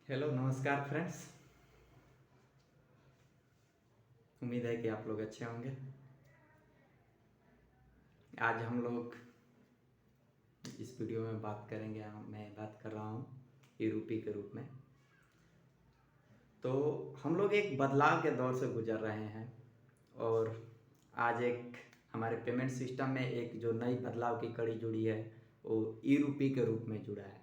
Hello नमस्कार friends. उम्मीद है कि आप लोग अच्छे होंगे। आज हम लोग इस वीडियो में बात करेंगे, मैं बात कर रहा हूँ ई रूपी के रूप में। तो हम लोग एक बदलाव के दौर से गुजर रहे हैं और आज एक हमारे पेमेंट सिस्टम में एक जो नई बदलाव की कड़ी जुड़ी है वो ई रूपी के रूप में जुड़ा है।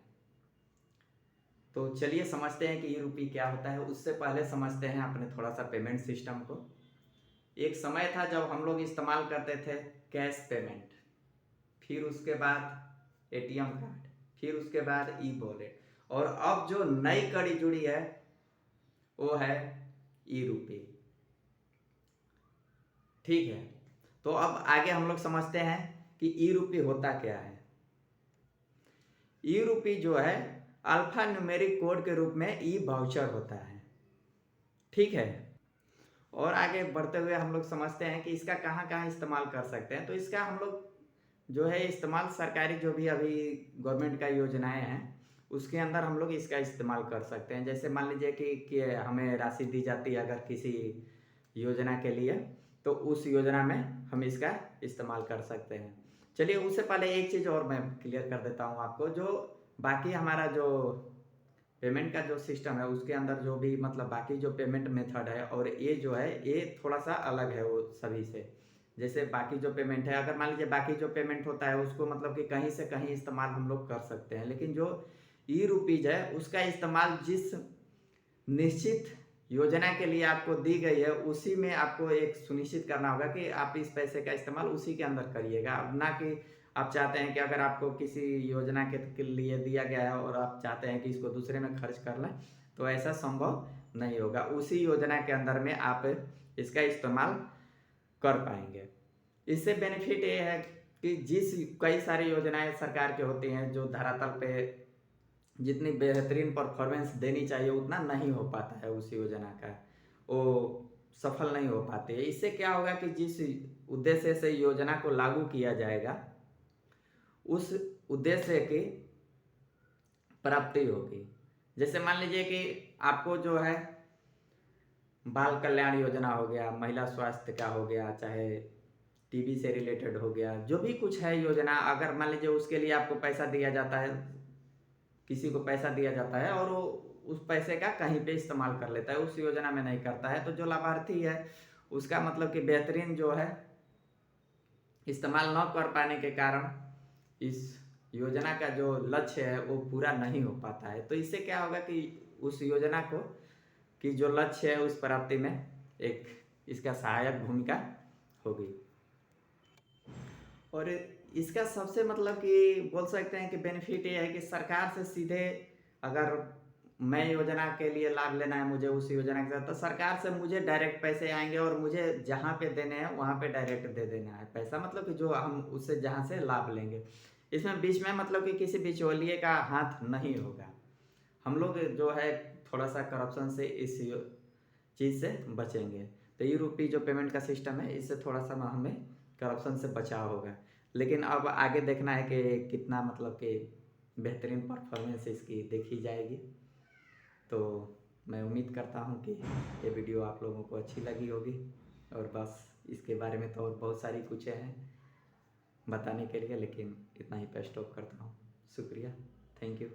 तो चलिए समझते हैं कि ई रूपी क्या होता है। उससे पहले समझते हैं अपने थोड़ा सा पेमेंट सिस्टम को। एक समय था जब हम लोग इस्तेमाल करते थे कैश पेमेंट, फिर उसके बाद एटीएम कार्ड, फिर उसके बाद ई वॉलेट, और अब जो नई कड़ी जुड़ी है वो है ई रूपी। ठीक है, तो अब आगे हम लोग समझते हैं कि ई रूपी होता क्या है। ई रूपी जो है अल्फा न्यूमेरिक कोड के रूप में ई वाउचर होता है। ठीक है, और आगे बढ़ते हुए हम लोग समझते हैं कि इसका कहाँ कहाँ इस्तेमाल कर सकते हैं। तो इसका हम लोग जो है इस्तेमाल सरकारी जो भी अभी गवर्नमेंट का योजनाएं हैं उसके अंदर हम लोग इसका इस्तेमाल कर सकते हैं। जैसे मान लीजिए कि हमें राशि दी जाती है अगर किसी योजना के लिए, तो उस योजना में हम इसका इस्तेमाल कर सकते हैं। चलिए उससे पहले एक चीज़ और मैं क्लियर कर देता हूँ आपको। जो बाकी हमारा जो पेमेंट का जो सिस्टम है उसके अंदर जो भी मतलब बाकी जो पेमेंट मेथड है और ये जो है ये थोड़ा सा अलग है वो सभी से। जैसे बाकी जो पेमेंट है, अगर मान लीजिए बाकी जो पेमेंट होता है उसको मतलब कि कहीं से कहीं इस्तेमाल हम लोग कर सकते हैं, लेकिन जो ई रुपीज है उसका इस्तेमाल जिस निश्चित योजना के लिए आपको दी गई है उसी में आपको एक सुनिश्चित करना होगा कि आप इस पैसे का इस्तेमाल उसी के अंदर करिएगा। अब ना कि आप चाहते हैं कि अगर आपको किसी योजना के लिए दिया गया है और आप चाहते हैं कि इसको दूसरे में खर्च कर लें, तो ऐसा संभव नहीं होगा। उसी योजना के अंदर में आप इसका इस्तेमाल कर पाएंगे। इससे बेनिफिट ये है कि जिस कई सारी योजनाएं सरकार के होती हैं जो धरातल पे जितनी बेहतरीन परफॉर्मेंस देनी चाहिए उतना नहीं हो पाता है, उस योजना का वो सफल नहीं हो पाती है। इससे क्या होगा कि जिस उद्देश्य से योजना को लागू किया जाएगा उस उद्देश्य की प्राप्ति होगी। जैसे मान लीजिए कि आपको जो है बाल कल्याण योजना हो गया, महिला स्वास्थ्य का हो गया, चाहे टीबी से रिलेटेड हो गया, जो भी कुछ है योजना, अगर मान लीजिए उसके लिए आपको पैसा दिया जाता है, किसी को पैसा दिया जाता है और वो उस पैसे का कहीं पे इस्तेमाल कर लेता है, उस योजना में नहीं करता है, तो जो लाभार्थी है उसका मतलब कि बेहतरीन जो है इस्तेमाल न कर पाने के कारण इस योजना का जो लक्ष्य है वो पूरा नहीं हो पाता है। तो इससे क्या होगा कि उस योजना को कि जो लक्ष्य है उस प्राप्ति में एक इसका सहायक भूमिका होगी। और इसका सबसे मतलब कि बोल सकते हैं कि बेनिफिट ये है कि सरकार से सीधे अगर मैं योजना के लिए लाभ लेना है मुझे उस योजना के साथ, तो सरकार से मुझे डायरेक्ट पैसे आएंगे और मुझे जहाँ पे देने हैं वहाँ पे डायरेक्ट दे देना है पैसा, मतलब कि जो हम उससे जहाँ से लाभ लेंगे। इसमें बीच में मतलब कि किसी बिचौलिए का हाथ नहीं होगा। हम लोग जो है थोड़ा सा करप्शन से इस चीज़ से बचेंगे। तो ई रूपी जो पेमेंट का सिस्टम है इससे थोड़ा सा हमें करप्शन से बचाव होगा। लेकिन अब आगे देखना है कि कितना मतलब कि बेहतरीन परफॉर्मेंस इसकी देखी जाएगी। तो मैं उम्मीद करता हूँ कि ये वीडियो आप लोगों को अच्छी लगी होगी। और बस इसके बारे में तो और बहुत सारी कुछ हैं बताने के लिए, लेकिन इतना ही पे स्टॉप करता हूँ। शुक्रिया, थैंक यू।